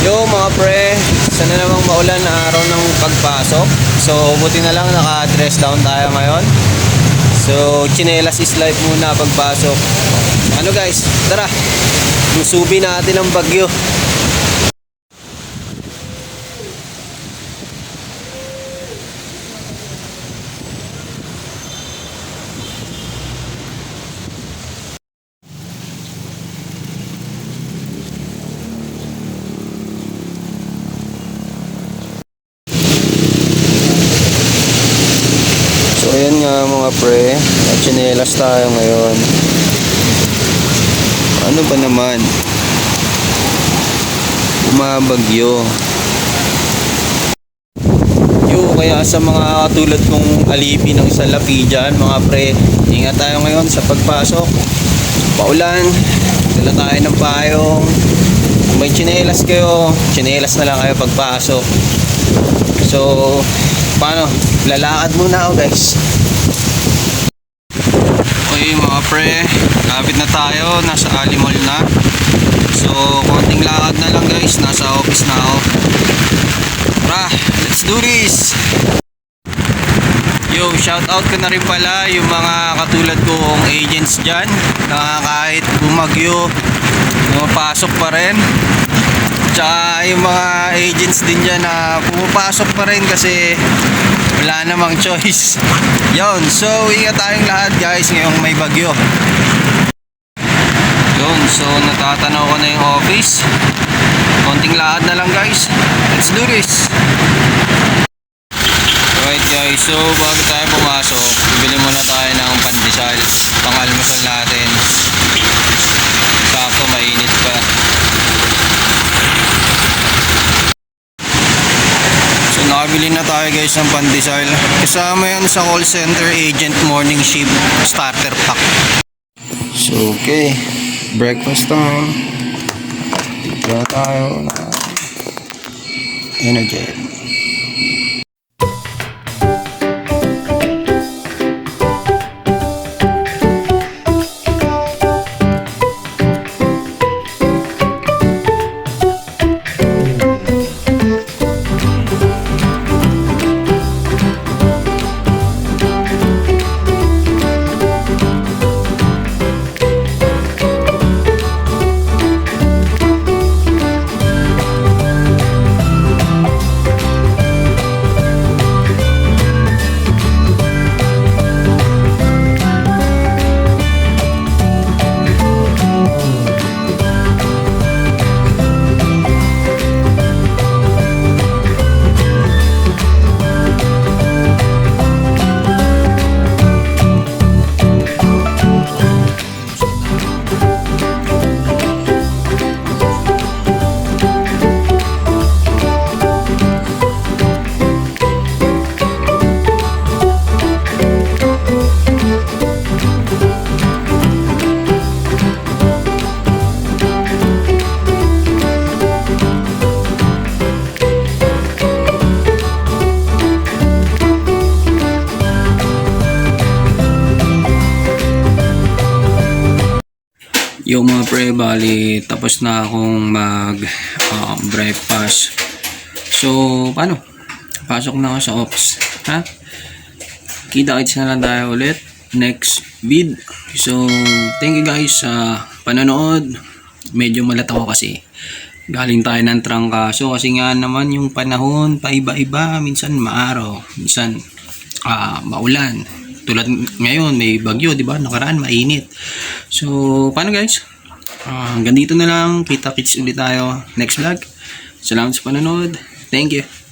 Yo mga pre, sana namang maulan na araw ng pagpasok. So buti na lang naka-dress down tayo ngayon. So chinelas is life muna pagpasok. Ano guys, tara, musubi natin ang bagyo. So ayan nga mga pre, chinelas tayo ngayon. Ano ba naman? Bumabagyo. Kaya sa mga katulad kong alipi ng salapi dyan mga pre, ingat tayo ngayon sa pagpasok. Paulan, dala tayo ng payong. Kung may chinelas kayo, chinelas na lang kayo pagpasok. So paano? Lalakad muna ako guys. Okay mga pre, lapit na tayo, nasa Ali Mall na. So konting lakad na lang guys, nasa office na ako. Tara, let's do this. Yo, shout out ko na rin pala yung mga katulad kong agents dyan na kahit bumagyo, pumapasok pa rin. Tsaka yung mga agents din dyan na pumapasok pa rin kasi wala namang choice. Yun, so ingat tayong lahat guys ngayong may bagyo. Yun, so natatanaw ko na yung office. Konting lakad na lang guys. Let's do this. Alright guys, so bago tayo pumasok, bibili muna tayo ng pandesal, pang-almusal natin. Sakto, mainit pa. So nakabili na tayo guys ng pandesal. Kasama yan sa call center agent morning shift starter pack. So okay, breakfast time. Kaya tayo na energy. Yung mga pre, bali tapos na akong mag breakfast. So paano? Pasok na ako sa office, ha? Kita-kits na lang tayo ulit next vid. So thank you guys sa panonood. Medyo malat ako kasi galing tayo ng trangkaso kasi nga naman yung panahon paiba-iba, minsan maaraw, minsan maulan. Tulad ngayon may bagyo, di ba? Nakaraan mainit. So paano guys? Hanggang dito na lang. Kita-kits ulit tayo next vlog. Salamat sa panonood. Thank you.